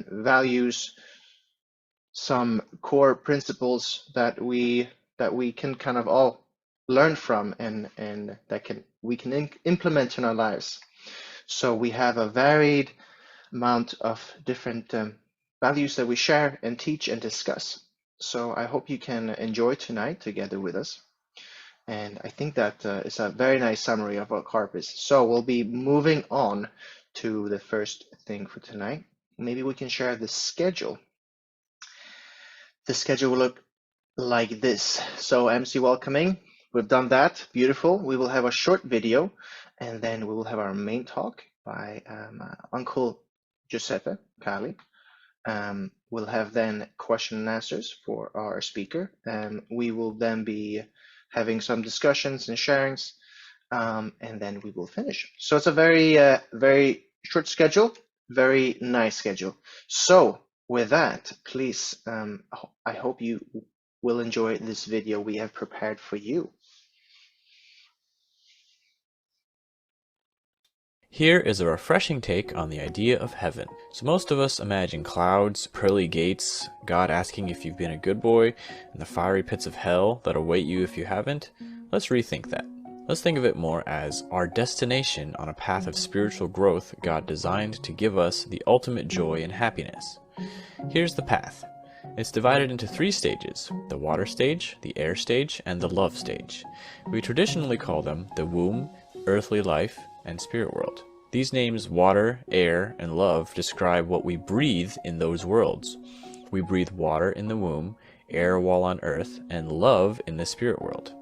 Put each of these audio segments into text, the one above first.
values, some core principles that we can kind of all learn from, and that can we can implement in our lives. So we have a varied amount of different values that we share and teach and discuss. So I hope you can enjoy tonight together with us. And I think that is a very nice summary of what CARP is. So we'll be moving on to the first thing for tonight. Maybe we can share the schedule. The schedule will look like this. So MC welcoming, we've done that. Beautiful. We will have a short video, and then we will have our main talk by Uncle Giuseppe, Cali. We'll have then question and answers for our speaker. We will then be having some discussions and sharings, and then we will finish. So it's a very short schedule, very nice schedule. So with that, please, I hope you will enjoy this video we have prepared for you. Here is a refreshing take on the idea of heaven. So most of us imagine clouds, pearly gates, God asking if you've been a good boy, and the fiery pits of hell that await you if you haven't. Let's rethink that. Let's think of it more as our destination on a path of spiritual growth God designed to give us the ultimate joy and happiness. Here's the path. It's divided into 3 stages: the water stage, the air stage, and the love stage. We traditionally call them the womb, earthly life, and spirit world. These names, water, air, and love, describe what we breathe in those worlds. We breathe water in the womb, air while on earth, and love in the spirit world.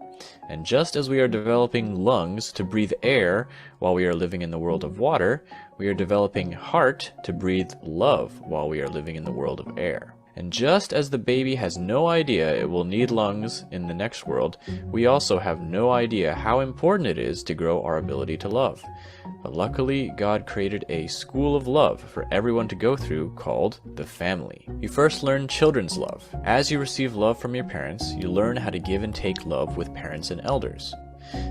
And just as we are developing lungs to breathe air while we are living in the world of water, we are developing heart to breathe love while we are living in the world of air. And just as the baby has no idea it will need lungs in the next world, we also have no idea how important it is to grow our ability to love. But luckily, God created a school of love for everyone to go through called the family. You first learn children's love. As you receive love from your parents, you learn how to give and take love with parents and elders.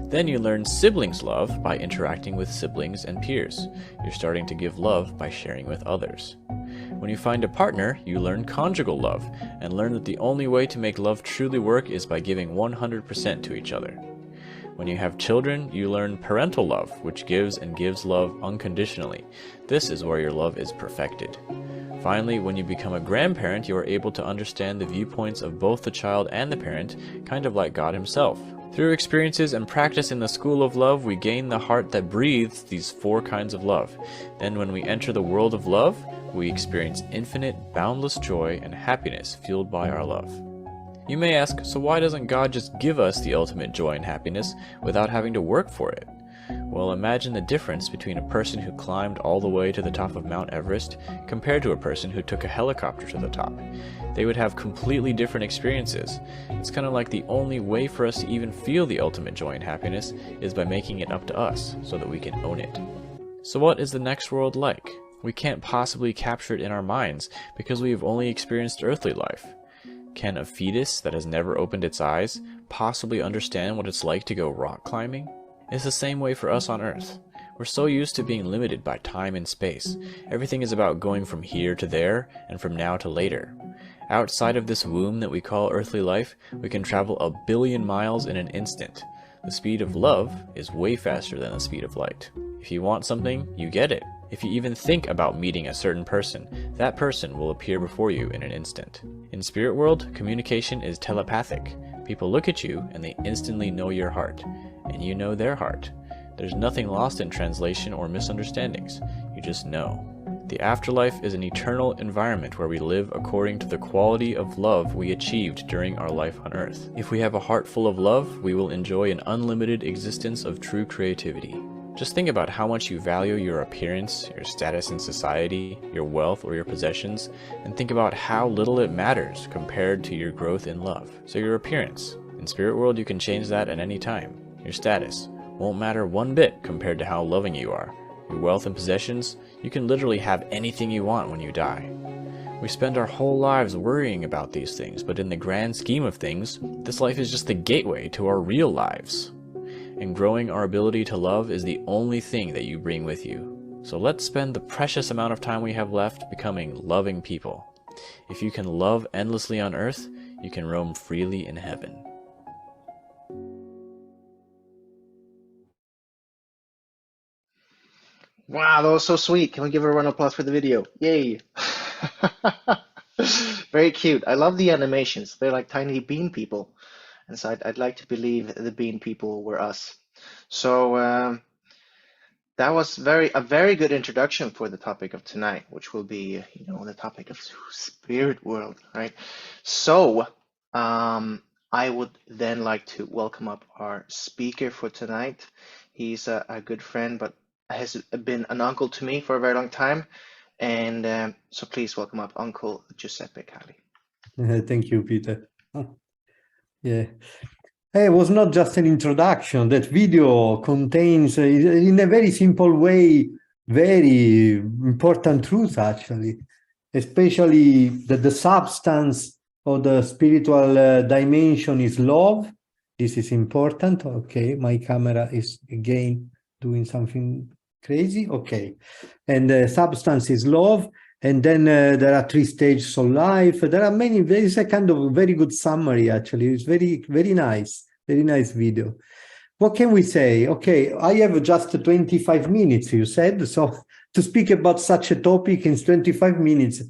Then you learn siblings love by interacting with siblings and peers. You're starting to give love by sharing with others. When you find a partner, you learn conjugal love, and learn that the only way to make love truly work is by giving 100% to each other. When you have children, you learn parental love, which gives and gives love unconditionally. This is where your love is perfected. Finally, when you become a grandparent, you are able to understand the viewpoints of both the child and the parent, kind of like God himself. Through experiences and practice in the school of love, we gain the heart that breathes these 4 kinds of love. Then when we enter the world of love, we experience infinite, boundless joy and happiness fueled by our love. You may ask, so why doesn't God just give us the ultimate joy and happiness without having to work for it? Well, imagine the difference between a person who climbed all the way to the top of Mount Everest compared to a person who took a helicopter to the top. They would have completely different experiences. It's kind of like the only way for us to even feel the ultimate joy and happiness is by making it up to us so that we can own it. So what is the next world like? We can't possibly capture it in our minds because we have only experienced earthly life. Can a fetus that has never opened its eyes possibly understand what it's like to go rock climbing? It's the same way for us on Earth. We're so used to being limited by time and space. Everything is about going from here to there and from now to later. Outside of this womb that we call earthly life, we can travel 1 billion miles in an instant. The speed of love is way faster than the speed of light. If you want something, you get it. If you even think about meeting a certain person, that person will appear before you in an instant. In spirit world, communication is telepathic. People look at you and they instantly know your heart, and you know their heart. There's nothing lost in translation or misunderstandings. You just know. The afterlife is an eternal environment where we live according to the quality of love we achieved during our life on earth. If we have a heart full of love, we will enjoy an unlimited existence of true creativity. Just think about how much you value your appearance, your status in society, your wealth, or your possessions, and think about how little it matters compared to your growth in love. So your appearance. In spirit world, you can change that at any time. Your status won't matter one bit compared to how loving you are. Your wealth and possessions, you can literally have anything you want when you die. We spend our whole lives worrying about these things, but in the grand scheme of things, this life is just the gateway to our real lives. And growing our ability to love is the only thing that you bring with you. So let's spend the precious amount of time we have left becoming loving people. If you can love endlessly on earth, you can roam freely in heaven. Wow, that was so sweet. Can we give her a round of applause for the video? Yay. Very cute. I love the animations. They're like tiny bean people. And so I'd like to believe the bean people were us. So that was a very good introduction for the topic of tonight, which will be, the topic of spirit world, right? So I would then like to welcome up our speaker for tonight. He's a good friend, but has been an uncle to me for a very long time. And so please welcome up Uncle Giuseppe Cali. Thank you, Peter. Yeah. Hey, it was not just an introduction. That video contains, in a very simple way, very important truths, actually, especially that the substance of the spiritual dimension is love. This is important. Okay, my camera is again doing something crazy. Okay, and the substance is love. And then there are 3 stages of life. There are many. There is a kind of very good summary, actually. It's very, very nice video. What can we say? Okay, I have just 25 minutes, you said. So to speak about such a topic in 25 minutes,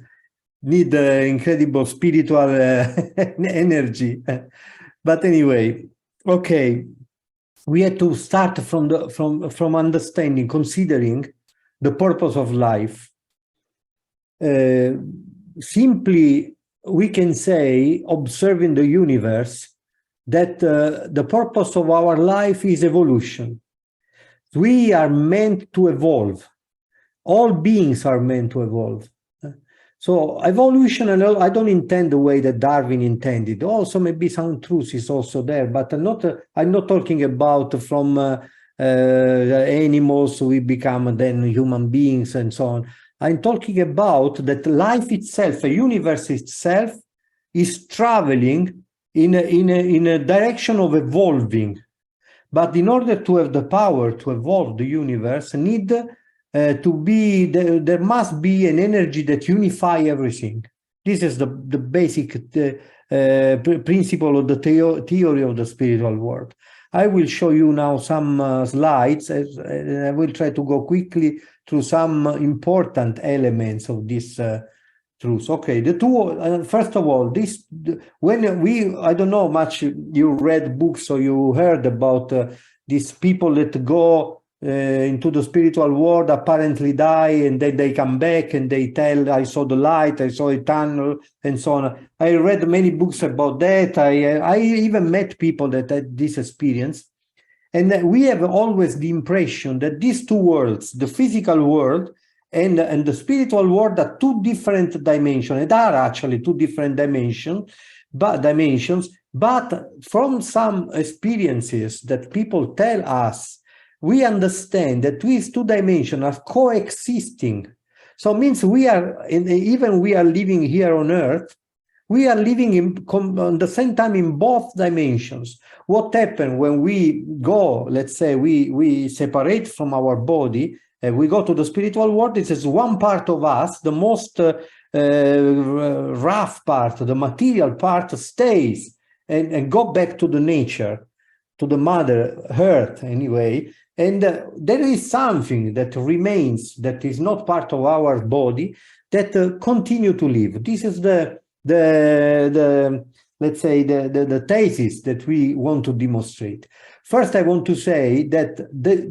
need incredible spiritual energy. But anyway, okay, we had to start from understanding, considering the purpose of life. Simply, we can say, observing the universe, that the purpose of our life is evolution. We are meant to evolve. All beings are meant to evolve. So evolution, and I don't intend the way that Darwin intended. Also, maybe some truth is also there, but I'm not talking about from animals we become then human beings and so on. I'm talking about that life itself, a universe itself, is traveling in a direction of evolving. But in order to have the power to evolve the universe, there must be an energy that unifies everything. This is the basic principle of the theory of the spiritual world. I will show you now some slides, and I will try to go quickly through some important elements of this truth. Okay, the two, first of all, I don't know much you read books or you heard about these people that go into the spiritual world, apparently die, and then they come back and they tell, I saw the light, I saw a tunnel, and so on. I read many books about that. I even met people that had this experience. And we have always the impression that these two worlds, the physical world and the spiritual world, are 2 different dimensions. They are actually 2 different dimensions, but from some experiences that people tell us, we understand that these 2 dimensions are coexisting. So it means we are living here on Earth, we are living on the same time in both dimensions. What happens when we go, let's say we separate from our body, and we go to the spiritual world? This is one part of us, the most rough part, the material part stays and go back to the nature, to the Mother Earth anyway. And there is something that remains, that is not part of our body, that continue to live. This is let's say the thesis that we want to demonstrate. First, I want to say that the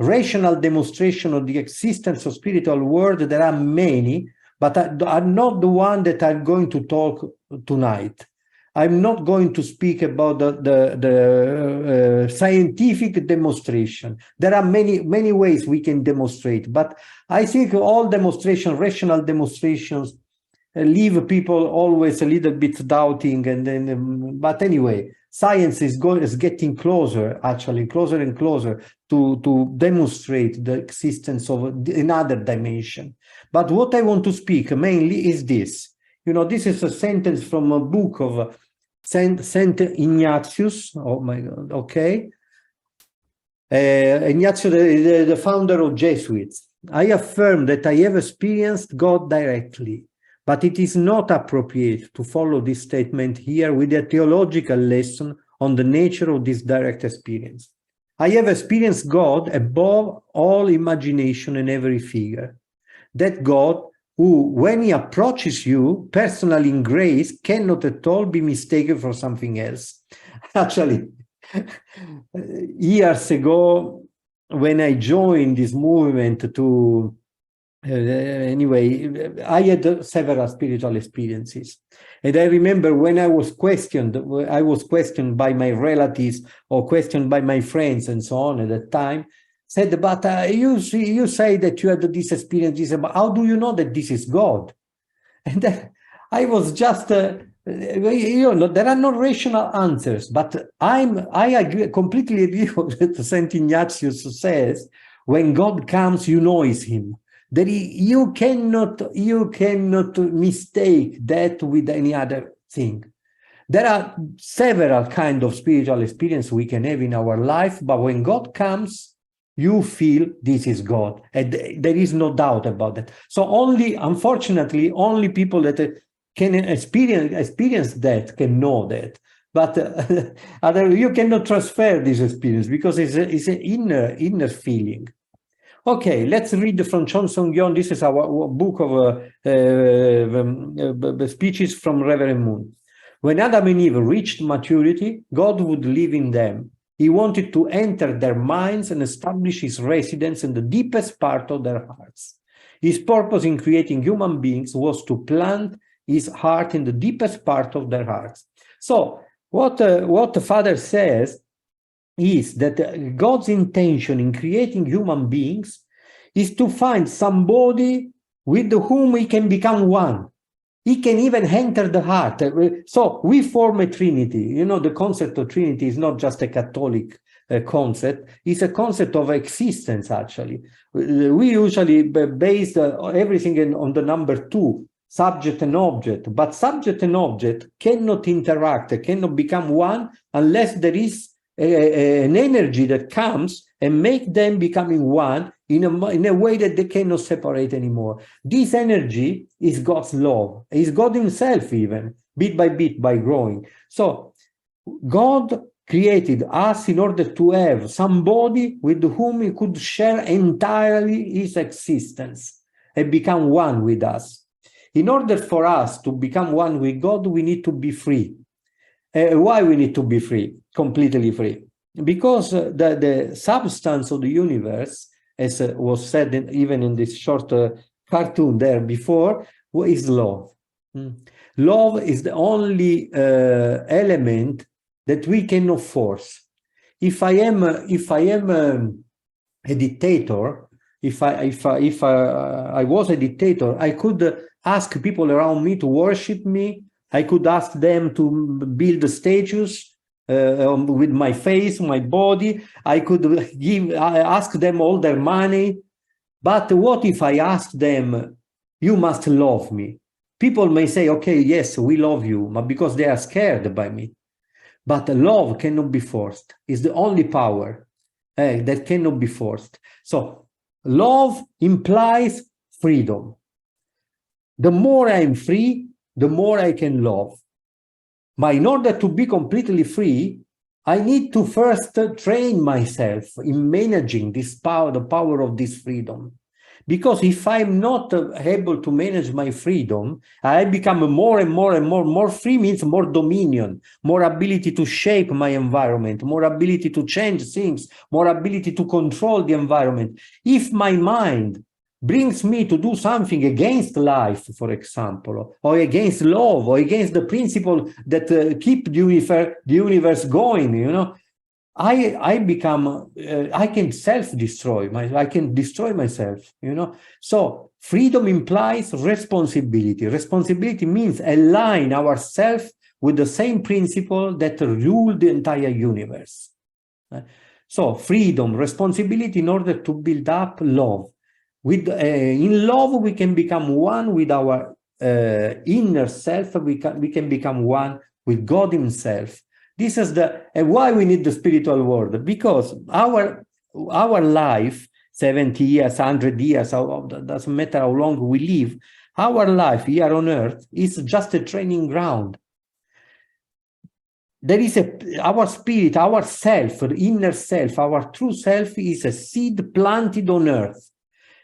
rational demonstration of the existence of spiritual world, there are many, but are not the one that I'm going to talk tonight. I'm not going to speak about the scientific demonstration. There are many ways we can demonstrate, but I think all rational demonstrations, leave people always a little bit doubting, and then but anyway, science is getting closer and closer to demonstrate the existence of another dimension. But what I want to speak mainly is this. This is a sentence from a book of Saint Ignatius. Oh my God. Okay. Ignazio, the founder of Jesuits. I affirm that I have experienced God directly, but it is not appropriate to follow this statement here with a theological lesson on the nature of this direct experience. I have experienced God above all imagination and every figure. That God who, when he approaches you personally in grace, cannot at all be mistaken for something else. Actually, years ago, when I joined this movement to, anyway, I had several spiritual experiences. And I remember when I was questioned by my relatives or questioned by my friends and so on at that time, said, but you say that you had this experience, how do you know that this is God? And then I was just, there are no rational answers, but I completely agree with what Saint Ignatius says. When God comes, you know it's him. That you cannot mistake that with any other thing. There are several kinds of spiritual experience we can have in our life, but when God comes, you feel this is God, and there is no doubt about that. So unfortunately, only people that can experience that can know that. But you cannot transfer this experience because it's an inner feeling. Okay, let's read from Chon Song-Yeon. This is our book of speeches from Reverend Moon. When Adam and Eve reached maturity, God would live in them. He wanted to enter their minds and establish his residence in the deepest part of their hearts. His purpose in creating human beings was to plant his heart in the deepest part of their hearts. So what the Father says is that God's intention in creating human beings is to find somebody with whom he can become one. He can even enter the heart. So we form a Trinity. You know, the concept of Trinity is not just a Catholic concept. It's a concept of existence, actually. We usually base everything on the number 2, subject and object. But subject and object cannot interact, cannot become one unless there is an energy that comes and make them becoming one in a way that they cannot separate anymore. This energy is God's love, is God himself even, bit by growing. So God created us in order to have somebody with whom he could share entirely his existence and become one with us. In order for us to become one with God, we need to be free. Why we need to be free, completely free? Because the substance of the universe, as was said even in this short cartoon there before, is love. Love is the only element that we cannot force. If I am a dictator, if I was a dictator, I could ask people around me to worship me. I could ask them to build statues with my face, my body. I could ask them all their money. But what if I ask them, you must love me? People may say, okay, yes, we love you, but because they are scared by me. But love cannot be forced. It's the only power that cannot be forced. So love implies freedom. The more I'm free, the more I can love. But in order to be completely free, I need to first train myself in managing this power, the power of this freedom. Because if I'm not able to manage my freedom, I become more and more free means more dominion, more ability to shape my environment, more ability to change things, more ability to control the environment. If my mind brings me to do something against life, for example, or against love, or against the principle that keep the universe going, you know, I become, I can self-destroy, I can destroy myself, you know. So freedom implies responsibility. Responsibility means align ourselves with the same principle that rule the entire universe. So freedom, responsibility in order to build up love. In love, we can become one with our inner self. We can become one with God himself. This is why we need the spiritual world, because our our life, 70 years, 100 years, doesn't matter how long we live, our life here on earth is just a training ground. There is our spirit, our self, inner self, our true self is a seed planted on earth.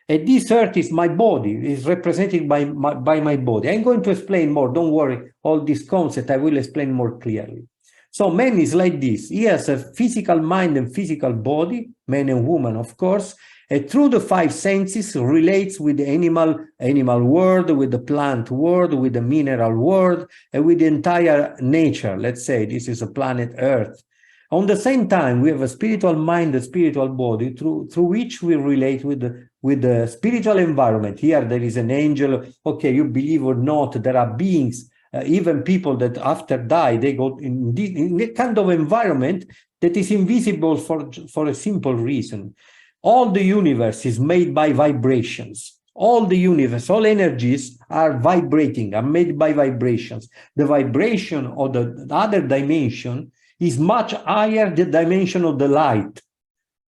And this earth is my body, is represented by my body. I'm going to explain more, don't worry, all this concept I will explain more clearly. So man is like this. He has a physical mind and physical body, man and woman, of course, and through the five senses relates with the animal world, with the plant world, with the mineral world, and with the entire nature. Let's say this is a planet Earth. On the same time, we have a spiritual mind, a spiritual body, through which we relate with the spiritual environment. Here there is an angel. Okay, you believe or not, there are beings, even people that after die, they go in a kind of environment that is invisible for a simple reason. All the universe is made by vibrations. All the universe, all energies are vibrating, are made by vibrations. The vibration of the other dimension is much higher than the dimension of the light.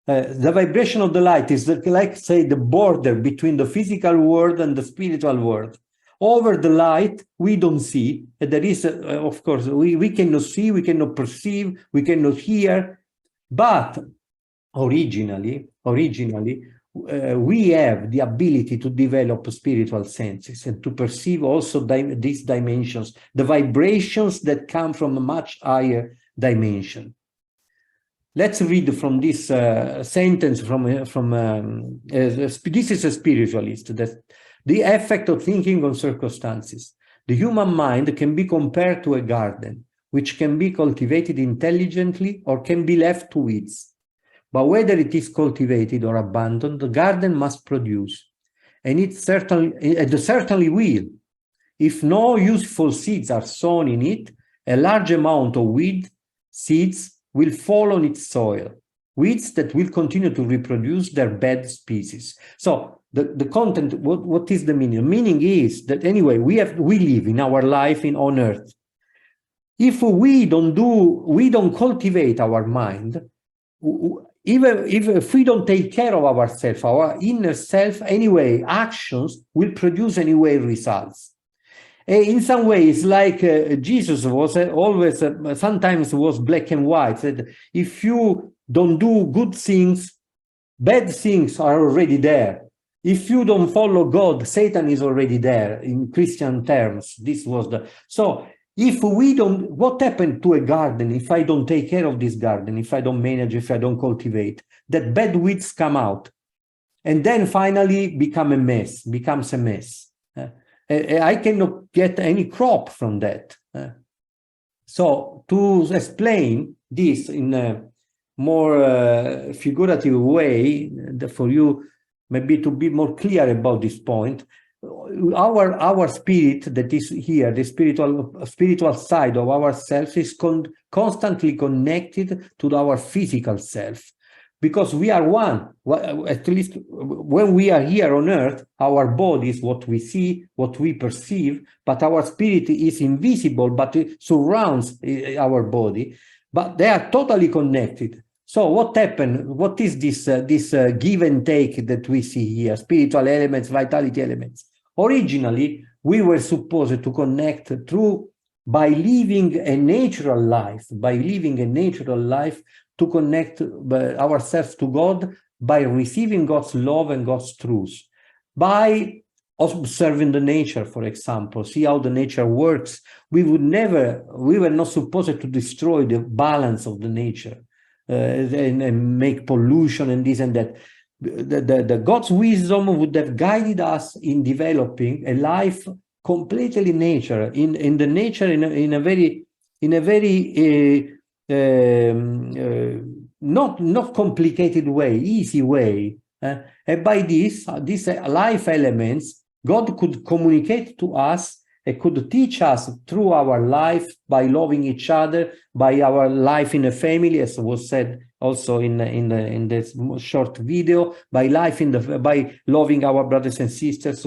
The vibration of the light is like, say, the border between the physical world and the spiritual world. Over the light, we don't see. There is, of course, we cannot see, we cannot perceive, we cannot hear. But originally, we have the ability to develop spiritual senses and to perceive also these dimensions, the vibrations that come from a much higher dimension. Let's read from this sentence this is a spiritualist, that the effect of thinking on circumstances. The human mind can be compared to a garden, which can be cultivated intelligently or can be left to weeds. But whether it is cultivated or abandoned, the garden must produce, and it certainly will. If no useful seeds are sown in it, a large amount of weed seeds will fall on its soil, weeds that will continue to reproduce their bad species. So the content, what is the meaning? The meaning is that anyway, we live in our life on earth. If we don't cultivate our mind, even if we don't take care of ourselves, our inner self, anyway, actions will produce anyway results. In some ways, like Jesus was always, sometimes was black and white, said, if you don't do good things, bad things are already there. If you don't follow God, Satan is already there, in Christian terms. This was so if we don't, what happened to a garden if I don't take care of this garden, if I don't manage, if I don't cultivate? That bad weeds come out and then finally becomes a mess. I cannot get any crop from that. So to explain this in a more figurative way, for you maybe to be more clear about this point, our spirit that is here, the spiritual side of ourselves is constantly connected to our physical self, because we are one. At least when we are here on earth, our body is what we see, what we perceive, but our spirit is invisible, but it surrounds our body, but they are totally connected. So what happened? What is this give and take that we see here? Spiritual elements, vitality elements. Originally, we were supposed to connect by living a natural life, to connect ourselves to God by receiving God's love and God's truth, by observing the nature, for example, see how the nature works. We were not supposed to destroy the balance of the nature and make pollution and this and that. The God's wisdom would have guided us in developing a life completely nature, in the nature in a very not complicated way, easy way. And by these life elements, God could communicate to us and could teach us through our life by loving each other, by our life in a family, as was said also in this short video, by loving our brothers and sisters,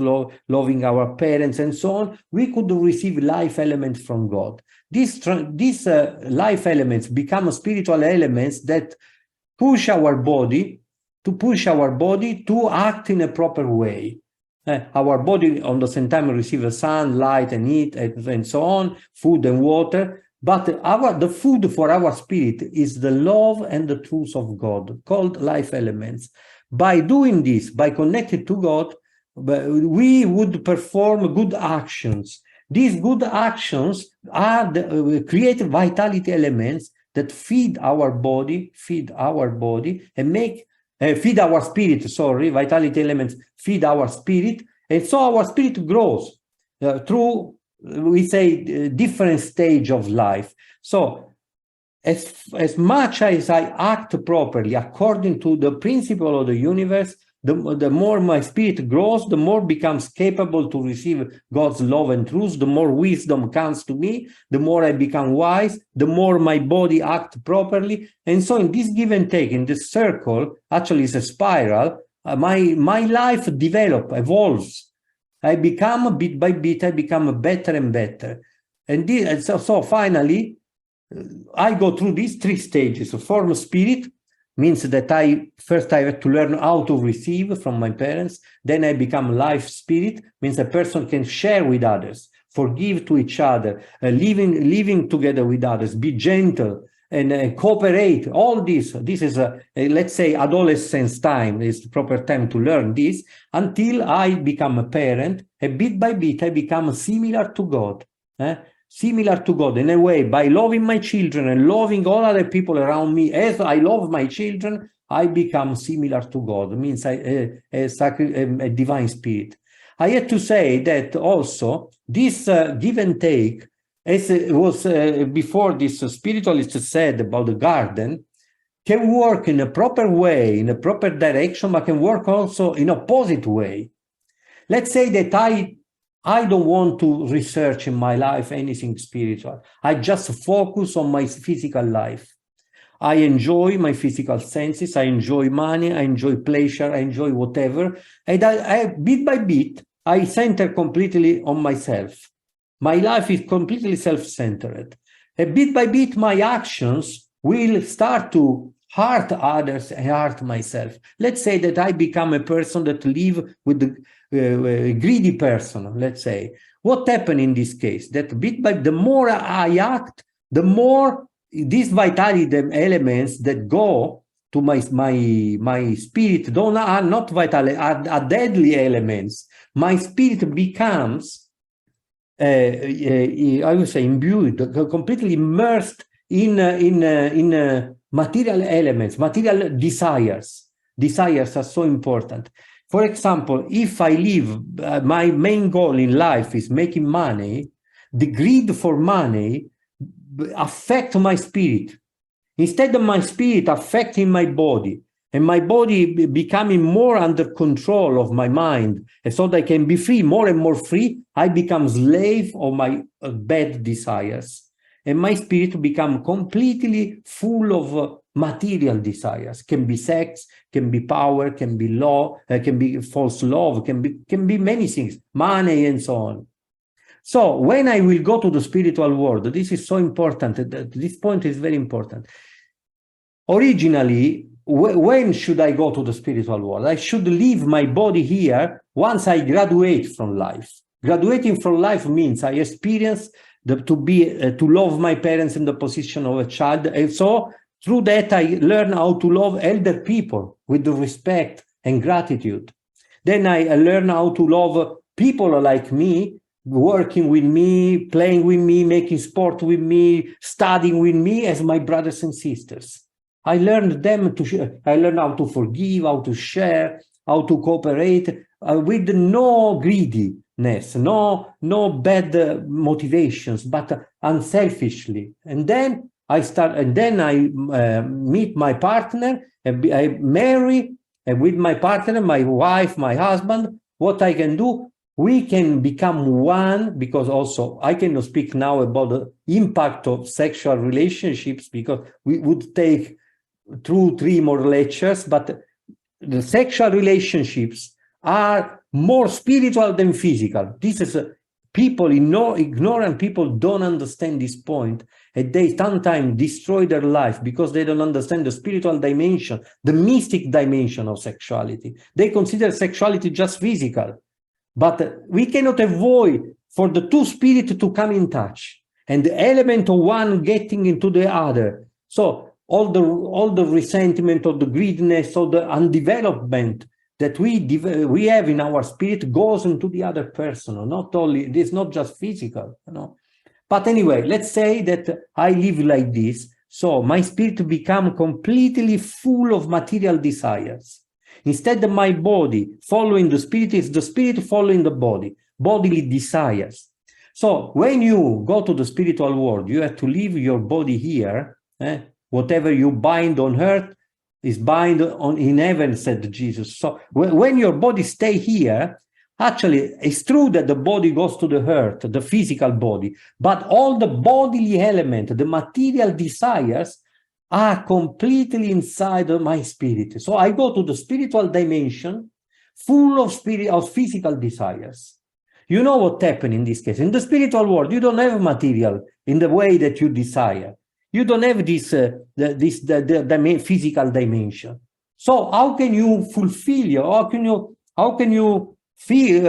loving our parents, and so on. We could receive life elements from God. These life elements become spiritual elements that push our body to push our body to act in a proper way. Our body on the same time receives sun, light, and heat, and so on, food and water. But the food for our spirit is the love and the truth of God, called life elements. By doing this, by connecting to God, we would perform good actions. These good actions are create vitality elements that feed our body, and make feed our spirit. Sorry, vitality elements feed our spirit, and so our spirit grows through, we say, different stage of life. So as much as I act properly according to the principle of the universe, the more my spirit grows, the more becomes capable to receive God's love and truth, the more wisdom comes to me, the more I become wise, the more my body acts properly. And so in this give and take, in this circle, actually it's a spiral, my life evolves. I become, bit by bit, I become better and better. And so finally, I go through these three stages. So form spirit means that I have to learn how to receive from my parents. Then I become life spirit, means a person can share with others, forgive to each other, living together with others, be gentle and cooperate. All this is let's say adolescence time is the proper time to learn this, until I become a parent, and bit by bit I become similar to God. Similar to God in a way, by loving my children and loving all other people around me as I love my children, I become similar to God. It means a divine spirit. I had to say that also this give and take, as it was before this spiritualist said about the garden, can work in a proper way, in a proper direction, but can work also in opposite way. Let's say that I don't want to research in my life anything spiritual. I just focus on my physical life. I enjoy my physical senses. I enjoy money. I enjoy pleasure. I enjoy whatever. And I bit by bit, I center completely on myself. My life is completely self-centered. And bit by bit, my actions will start to hurt others and hurt myself. Let's say that I become a person that live with the greedy person, let's say. What happened in this case? That bit by the more I act, the more these vitality elements that go to my spirit are not vital, are deadly elements. My spirit becomes, I would say, imbued, completely immersed in material elements, material desires. Desires are so important. For example, if I live, my main goal in life is making money, the greed for money affects my spirit. Instead of my spirit affecting my body, and my body becoming more under control of my mind, and so that I can be free, more and more free, I become slave of my bad desires. And my spirit become completely full of material desires. Can be sex, can be power, can be law, can be false love, can be many things, money and so on. So when I will go to the spiritual world, this is so important. This point is very important. Originally, when should I go to the spiritual world? I should leave my body here once I graduate from life. Graduating from life means I experience to love my parents in the position of a child, and so through that I learn how to love elder people with the respect and gratitude. Then I learn how to love people like me, working with me, playing with me, making sport with me, studying with me as my brothers and sisters. I learned I learned how to forgive, how to share, how to cooperate with no greediness, no bad motivations, but unselfishly. And then I meet my partner, and I marry, and with my partner, my wife, my husband, what I can do, we can become one, because also I cannot speak now about the impact of sexual relationships, because we would take 2-3 more lectures, but the sexual relationships are more spiritual than physical. This is People, ignorant people don't understand this point, and they sometimes destroy their life because they don't understand the spiritual dimension, the mystic dimension of sexuality. They consider sexuality just physical, but we cannot avoid for the two spirits to come in touch, and the element of one getting into the other. So all the resentment, or the greediness, or the undevelopment that we have in our spirit goes into the other person. Not only, it is not just physical, you know. But anyway, let's say that I live like this, so my spirit become completely full of material desires. Instead of my body following the spirit, is the spirit following the body, bodily desires. So when you go to the spiritual world, you have to leave your body here. Whatever you bind on earth is bind on in heaven, said Jesus. So when your body stay here, actually, it's true that the body goes to the earth, the physical body, but all the bodily element, the material desires, are completely inside of my spirit. So I go to the spiritual dimension full of physical desires. You know what happened in this case? In the spiritual world, you don't have material in the way that you desire. You don't have this physical dimension. So how can you fulfill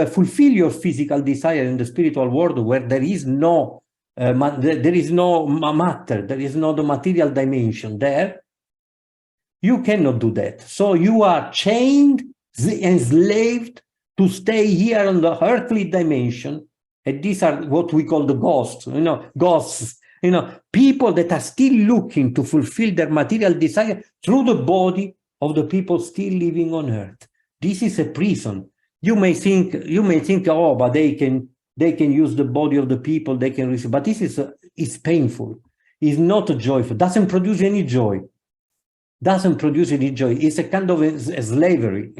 fulfill your physical desire in the spiritual world, where there is no matter, there is no the material dimension there? You cannot do that. So you are chained, enslaved to stay here on the earthly dimension, and these are what we call the ghosts. Ghosts. People that are still looking to fulfill their material desire through the body of the people still living on earth. This is a prison. You may think, oh, but they can use the body of the people, they can receive, but this is painful. It's not joyful. Doesn't produce any joy. Doesn't produce any joy. It's a kind of a slavery.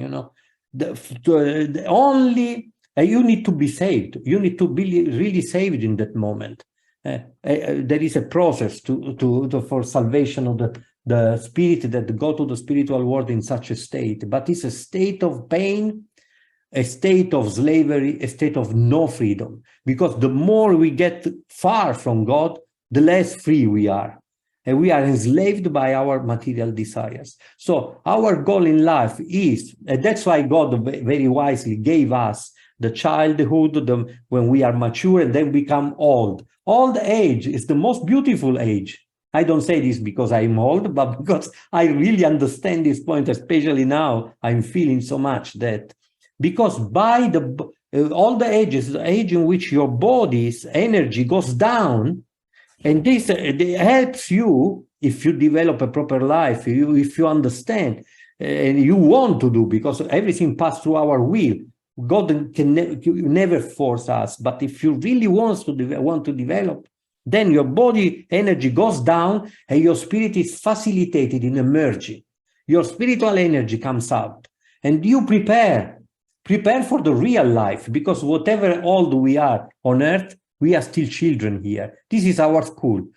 Only you need to be saved. You need to be really saved in that moment. There is a process for salvation of the spirit that go to the spiritual world in such a state, but it's a state of pain, a state of slavery, a state of no freedom, because the more we get far from God, the less free we are, and we are enslaved by our material desires. So our goal in life is, and that's why God very wisely gave us the childhood, when we are mature and then become old. Old age is the most beautiful age. I don't say this because I'm old, but because I really understand this point, especially now I'm feeling so much that, because by all the ages, the age in which your body's energy goes down, and this helps you if you develop a proper life, if you understand and you want to do, because everything passes through our will. God can never force us, but if you really want to develop, then your body energy goes down and your spirit is facilitated in emerging. Your spiritual energy comes out, and you prepare for the real life, because whatever old we are on earth, we are still children here. This is our school.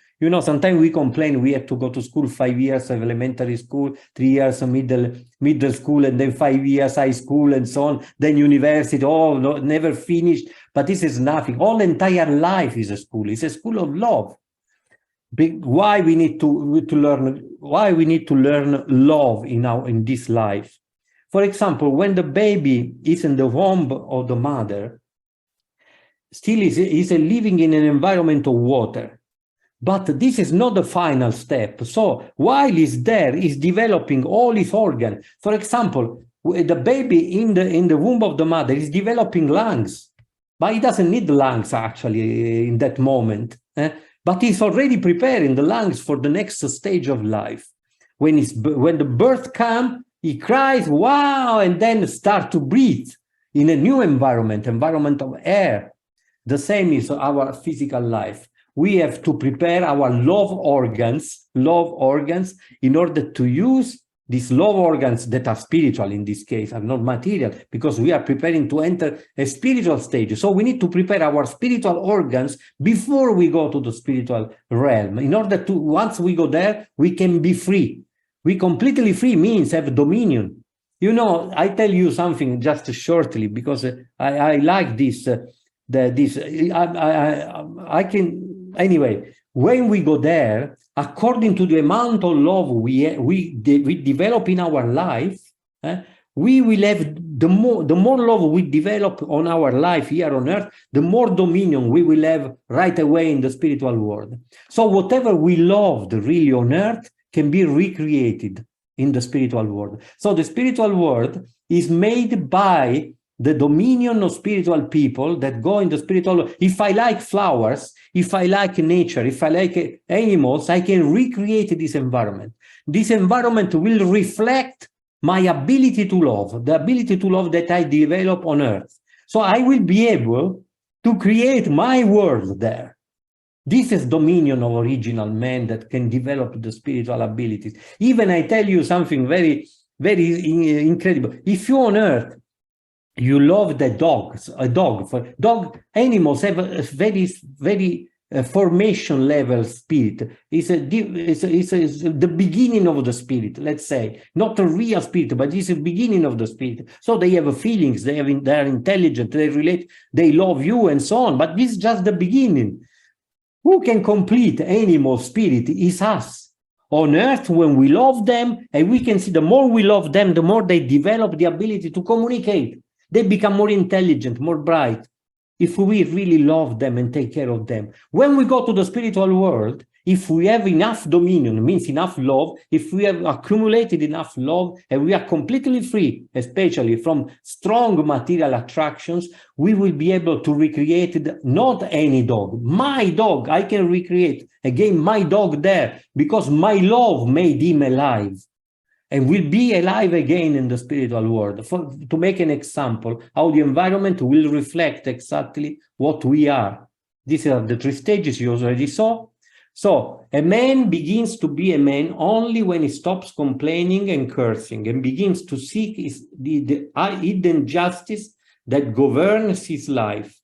Sometimes we complain we have to go to school 5 years of elementary school, 3 years of middle school, and then 5 years high school, and so on, then university. Oh, no, never finished. But this is nothing. All entire life is a school. It's a school of love. Why we need to learn? Why we need to learn love in this life? For example, when the baby is in the womb of the mother, still is living in an environment of water. But this is not the final step. So while he's there, he's developing all his organs. For example, the baby in the womb of the mother is developing lungs, but he doesn't need the lungs actually in that moment. But he's already preparing the lungs for the next stage of life. When the birth comes, he cries, wow, and then start to breathe in a new environment of air. The same is our physical life. We have to prepare our love organs in order to use these love organs that are spiritual in this case, are not material, because we are preparing to enter a spiritual stage. So we need to prepare our spiritual organs before we go to the spiritual realm. In order to, once we go there, we can be free. We completely free means have dominion. I tell you something just shortly, because I like this. I can, anyway, when we go there, according to the amount of love we develop in our life, we will have the more love we develop on our life here on earth, the more dominion we will have right away in the spiritual world. So whatever we loved really on earth can be recreated in the spiritual world. So the spiritual world is made by the dominion of spiritual people that go in the spiritual world. If I like flowers, if I like nature, if I like animals, I can recreate this environment. This environment will reflect my ability to love, the ability to love that I develop on earth. So I will be able to create my world there. This is dominion of original man that can develop the spiritual abilities. Even I tell you something very, very incredible. If you on earth, you love the dogs, animals have a very formation level spirit. It's the beginning of the spirit, let's say, not a real spirit, but it's the beginning of the spirit. So they have feelings, they are intelligent, they relate, they love you and so on, but this is just the beginning. Who can complete animal spirit is us. On earth, when we love them, and we can see the more we love them, the more they develop the ability to communicate. They become more intelligent, more bright, if we really love them and take care of them. When we go to the spiritual world, if we have enough dominion, means enough love, if we have accumulated enough love and we are completely free, especially from strong material attractions, we will be able to recreate not any dog, my dog. I can recreate again my dog there because my love made him alive and will be alive again in the spiritual world. To make an example, how the environment will reflect exactly what we are. These are the three stages you already saw. So a man begins to be a man only when he stops complaining and cursing and begins to seek the hidden justice that governs his life.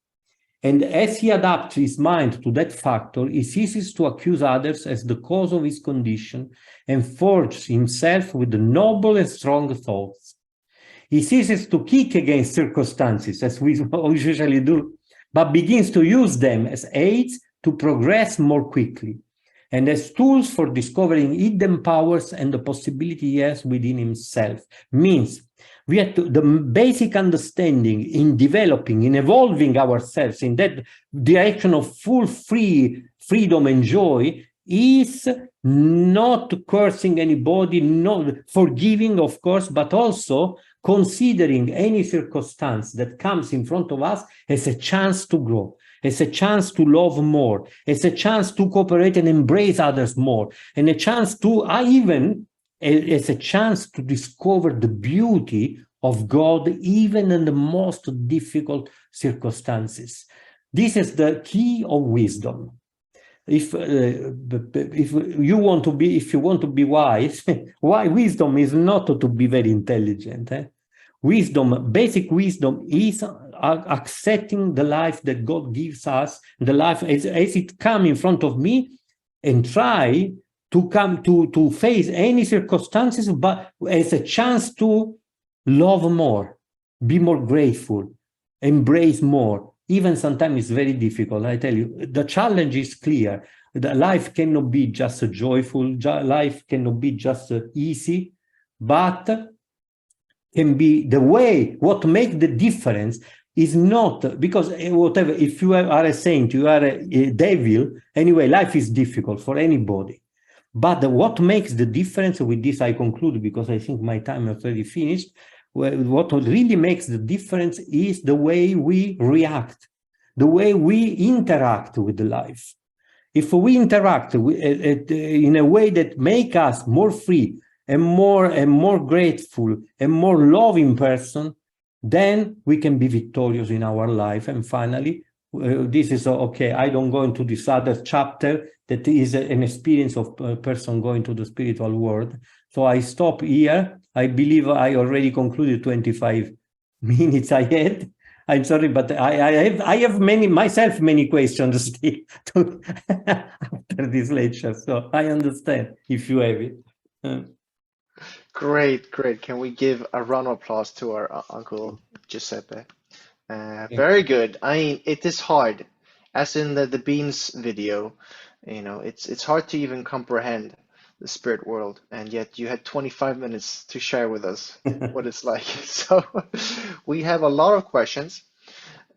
And as he adapts his mind to that factor, he ceases to accuse others as the cause of his condition and forges himself with the noble and strong thoughts. He ceases to kick against circumstances, as we usually do, but begins to use them as aids to progress more quickly and as tools for discovering hidden powers and the possibility he has within himself. Means we have the basic understanding in developing, in evolving ourselves in that direction of full freedom and joy is not cursing anybody, not forgiving, of course, but also considering any circumstance that comes in front of us as a chance to grow, as a chance to love more, as a chance to cooperate and embrace others more, and a chance to even as a chance to discover the beauty of God even in the most difficult circumstances. This is the key of wisdom. If you want to be wise, why wisdom is not to be very intelligent. Wisdom, basic wisdom is accepting the life that God gives us, the life as it comes in front of me, and try to face any circumstances, but as a chance to love more, be more grateful, embrace more. Even sometimes it's very difficult. I tell you, the challenge is clear. The life cannot be just joyful. Life cannot be just easy, but can be the way. What makes the difference is not because whatever. If you are a saint, you are a devil. Anyway, life is difficult for anybody. But what makes the difference, with this I conclude because I think my time is already finished, what really makes the difference is the way we react, the way we interact with the life. If we interact in a way that makes us more free and more grateful and more loving person, then we can be victorious in our life. And finally, this is okay. I don't go into this other chapter that is an experience of a person going to the spiritual world. So I stop here. I believe I already concluded 25 minutes I had. I'm sorry, but I have many questions still after this lecture. So I understand if you have it. Great, great. Can we give a round of applause to our Uncle Giuseppe? Very good. I mean, it is hard, as in the beans video. You know, it's hard to even comprehend the spirit world, and yet you had 25 minutes to share with us what it's like. So we have a lot of questions,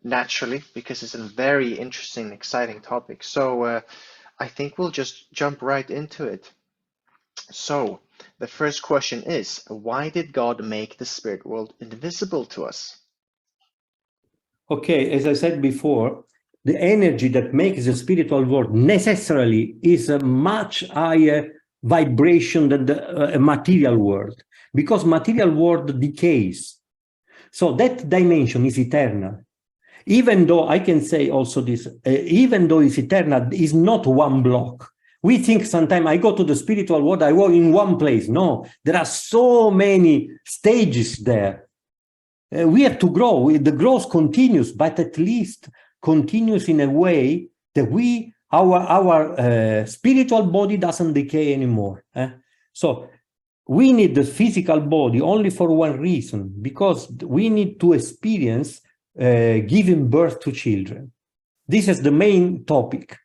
naturally, because it's a very interesting, exciting topic. So I think we'll just jump right into it. So the first question is, why did God make the spirit world invisible to us? Okay, as I said before, the energy that makes the spiritual world necessarily is a much higher vibration than the material world, because material world decays. So that dimension is eternal. Even though I can say also this, even though it's eternal, it's not one block. We think sometimes I go to the spiritual world, I go in one place. No, there are so many stages there. We have to grow. The growth continues, but at least continues in a way that our spiritual body doesn't decay anymore. So we need the physical body only for one reason, because we need to experience giving birth to children. This is the main topic.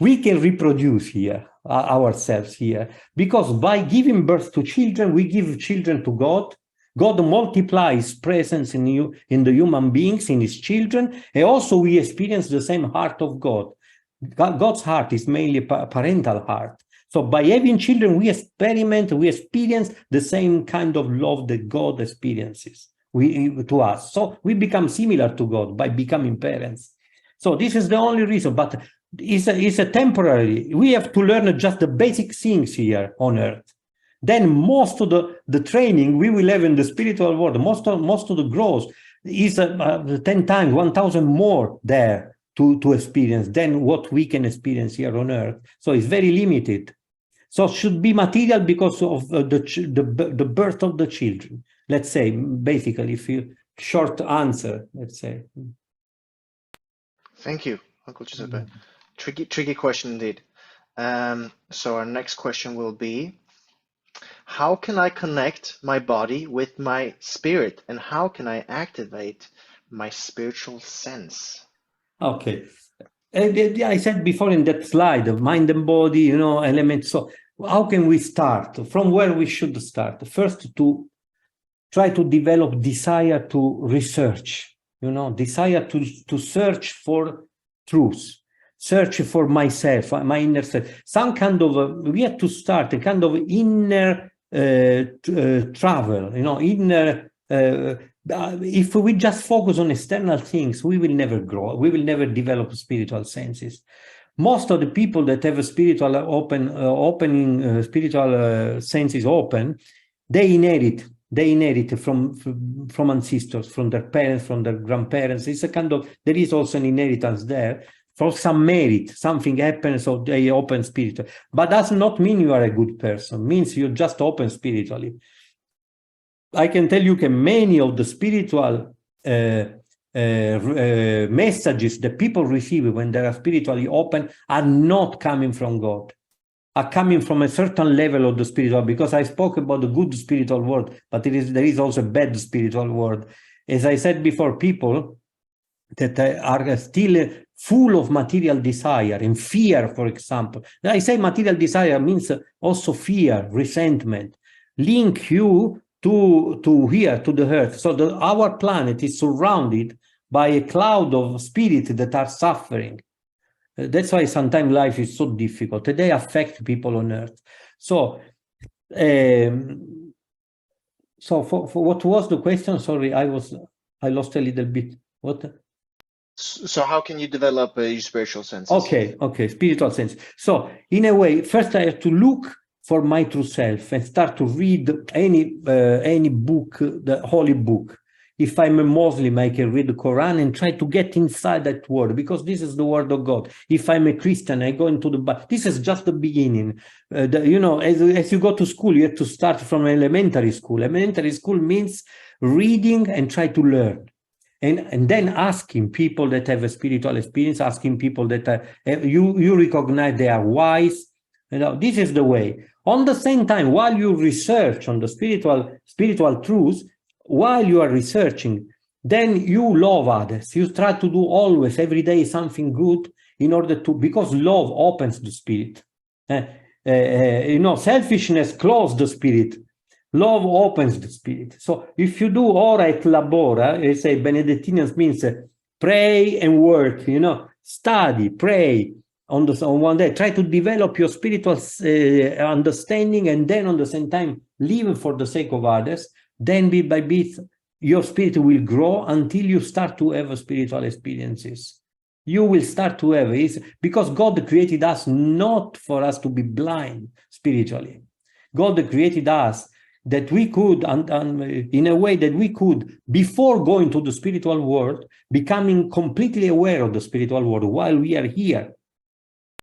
We can reproduce here, ourselves here, because by giving birth to children, we give children to God. God multiplies presence in the human beings, in his children, and also we experience the same heart of God. God's heart is mainly a parental heart. So by having children, we experience the same kind of love that God experiences to us. So we become similar to God by becoming parents. So this is the only reason, but it's a temporary. We have to learn just the basic things here on earth. Then most of the training we will have in the spiritual world, most of the growth is 10 times, 1,000 more there to experience than what we can experience here on earth. So it's very limited. So it should be material because of the birth of the children. Let's say, basically, if you short answer, let's say. Thank you, Uncle Giuseppe. Tricky question indeed. So our next question will be, how can I connect my body with my spirit, and how can I activate my spiritual sense? Okay. I said before in that slide of mind and body, elements. So how can we start? From where we should start? First, to try to develop desire to research, desire to search for truth, search for myself, my inner self. Some kind of, we have to start a kind of inner travel, inner. If we just focus on external things, we will never grow. We will never develop spiritual senses. Most of the people that have a spiritual spiritual senses open, they inherit from ancestors, from their parents, from their grandparents. It's a kind of, there is also an inheritance there. For some merit, something happens, so they open spiritually. But does not mean you are a good person. Means you just open spiritually. I can tell you that many of the spiritual messages that people receive when they are spiritually open are not coming from God, are coming from a certain level of the spiritual, because I spoke about the good spiritual world, but there is also a bad spiritual world. As I said before, people that are still full of material desire and fear, for example. I say material desire means also fear, resentment, link you to here, to the earth. So our planet is surrounded by a cloud of spirits that are suffering. That's why sometimes life is so difficult. They affect people on earth. So, for what was the question? Sorry, I lost a little bit. What? So how can you develop your spiritual senses? Okay, spiritual sense. So in a way, first I have to look for my true self and start to read any book, the holy book. If I'm a Muslim, I can read the Quran and try to get inside that word, because this is the word of God. If I'm a Christian, I go into the Bible. This is just the beginning. As you go to school, you have to start from elementary school. Elementary school means reading and try to learn. And then asking people that have a spiritual experience, asking people that you recognize they are wise. This is the way. On the same time, while you research on the spiritual truths, while you are researching, then you love others. You try to do always, every day, something good in order to, because love opens the spirit. Selfishness closes the spirit. Love opens the spirit. So if you do ora et labora, they say Benedictinians means pray and work, study, pray on one day, try to develop your spiritual understanding, and then on the same time, live for the sake of others. Then bit by bit, your spirit will grow until you start to have spiritual experiences. You will start to have it because God created us not for us to be blind spiritually. God created us that we could, in a way that we could, before going to the spiritual world, becoming completely aware of the spiritual world while we are here.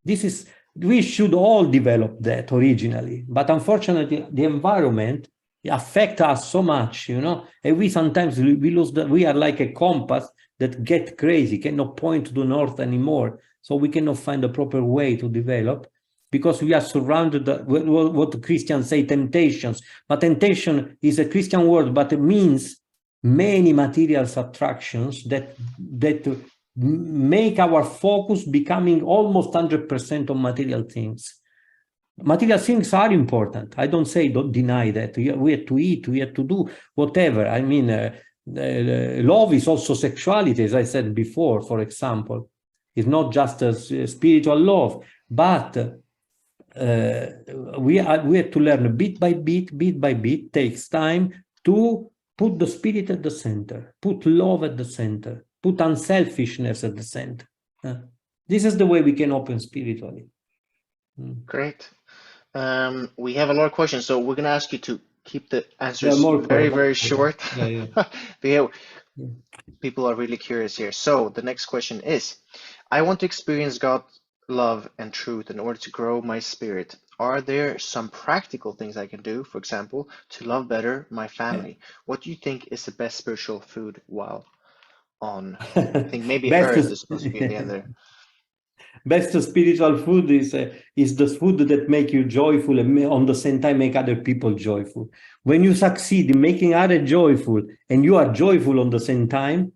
We should all develop that originally, but unfortunately, the environment affects us so much, and we sometimes we lose we are like a compass that get crazy, cannot point to the north anymore, so we cannot find the proper way to develop, because we are surrounded what Christians say temptations. But temptation is a Christian word, but it means many material attractions that make our focus becoming almost 100% on material things. Material things are important. I don't deny that. We have to eat, we have to do whatever. I mean, love is also sexuality, as I said before, for example. It's not just a spiritual love, but we have to learn bit by bit, takes time to put the spirit at the center, put love at the center, put unselfishness at the center. This is the way we can open spiritually. Great. We have a lot of questions, so we're going to ask you to keep the answers very short. People are really curious here. So the next question is, I want to experience God's love and truth in order to grow my spirit. Are there some practical things I can do, for example, to love better my family? What do you think is the best spiritual food while on, I think maybe earth is supposed to be the other. Best spiritual food is the food that make you joyful and on the same time make other people joyful. When you succeed in making others joyful and you are joyful on the same time,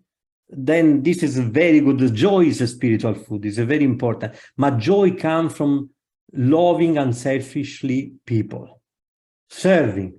then this is very good. The joy is a spiritual food. It's very important. But joy comes from loving unselfishly people, serving.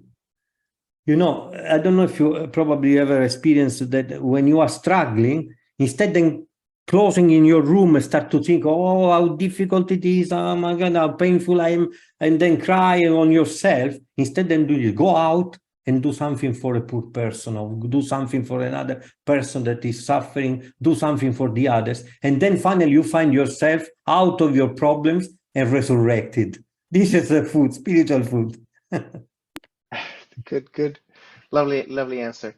I don't know if you probably ever experienced that when you are struggling, instead of closing in your room and start to think, oh, how difficult it is, oh my God, how painful I am, and then cry on yourself, instead then go out and do something for a poor person, or do something for another person that is suffering, do something for the others. And then finally you find yourself out of your problems and resurrected. This is a food, spiritual food. Good. Lovely answer.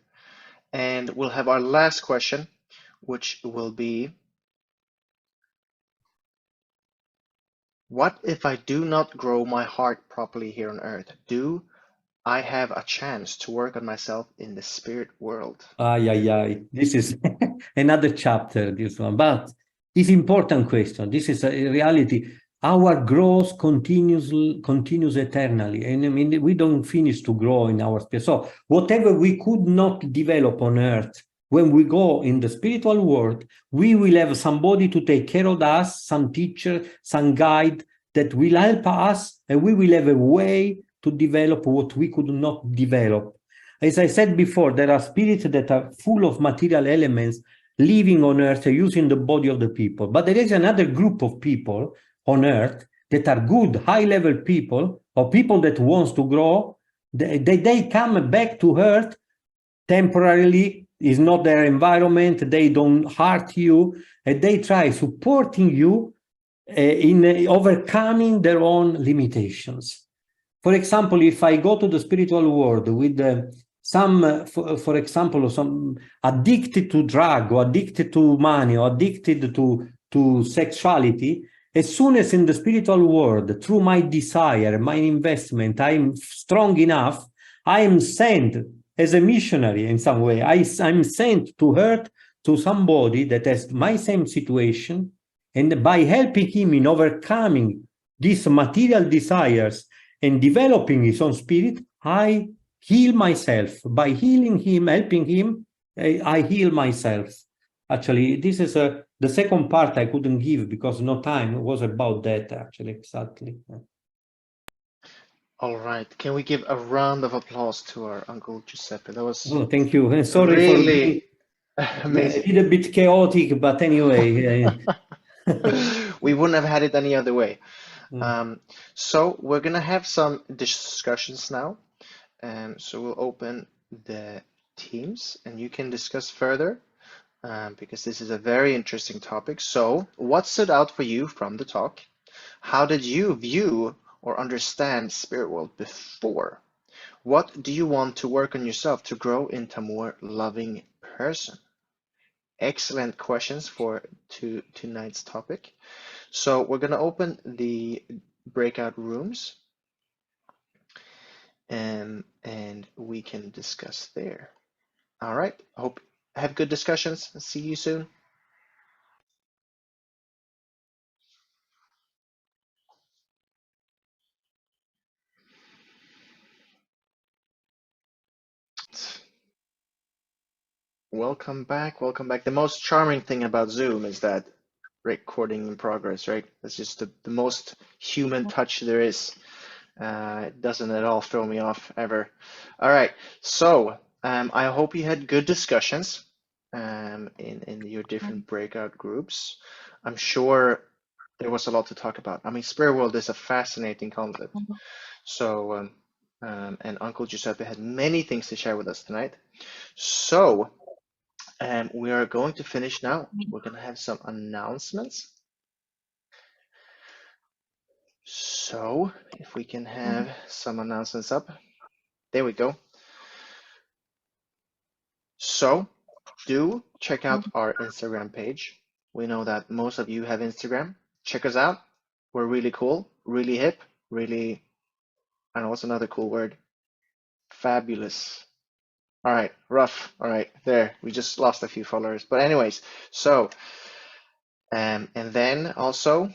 And we'll have our last question, which will be, what if I do not grow my heart properly here on earth? Do I have a chance to work on myself in the spirit world? This is another chapter, this one, but it's important question. This is a reality. Our growth continues eternally, and I mean we don't finish to grow in our spirit. So whatever we could not develop on earth, when we go in the spiritual world, we will have somebody to take care of us, some teacher, some guide that will help us, and we will have a way to develop what we could not develop. As I said before, there are spirits that are full of material elements living on earth, using the body of the people. But there is another group of people on earth that are good, high-level people, or people that wants to grow. They come back to earth temporarily. It's not their environment. They don't hurt you, and they try supporting you in overcoming their own limitations. For example, if I go to the spiritual world with for example, some addicted to drug, or addicted to money, or addicted to sexuality, as soon as in the spiritual world, through my desire, my investment, I'm strong enough, I am sent as a missionary in some way. I'm sent to earth to somebody that has my same situation, and by helping him in overcoming these material desires and developing his own spirit, I heal myself. By healing him, helping him, I heal myself. Actually, this is the second part I couldn't give because no time. It was about that, actually, exactly. All right. Can we give a round of applause to our Uncle Giuseppe? That was Oh, thank you. And sorry for being really a amazing. little bit chaotic, but anyway. We wouldn't have had it any other way. Mm. So we're gonna have some discussions now. So we'll open the teams and you can discuss further because this is a very interesting topic. So what stood out for you from the talk? How did you view or understand spirit world before? What do you want to work on yourself to grow into a more loving person? Excellent questions for tonight's topic. So we're going to open the breakout rooms and we can discuss there. All right. Hope have good discussions. See you soon. Welcome back. Welcome back. The most charming thing about Zoom is that recording in progress, right? That's just the most human touch there is. It doesn't at all throw me off ever. All right. So I hope you had good discussions in your different breakout groups. I'm sure there was a lot to talk about. I mean, spirit world is a fascinating concept. So, and Uncle Giuseppe had many things to share with us tonight. So, we are going to finish now. We're going to have some announcements. So, if we can have some announcements up. There we go. So, do check out our Instagram page. We know that most of you have Instagram. Check us out. We're really cool, really hip, really, I don't know what's another cool word? Fabulous. All right, rough. All right, there. We just lost a few followers. But anyways, so, and then also,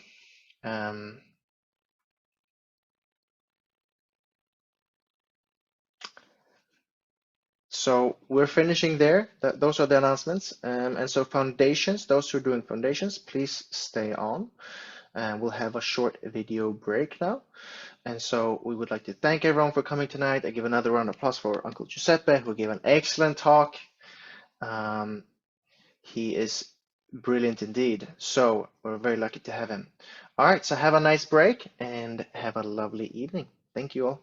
so we're finishing there. Those are the announcements. And so foundations, those who are doing foundations, please stay on. And we'll have a short video break now. And so we would like to thank everyone for coming tonight. I give another round of applause for Uncle Giuseppe, who gave an excellent talk. He is brilliant indeed. So we're very lucky to have him. All right, so have a nice break and have a lovely evening. Thank you all.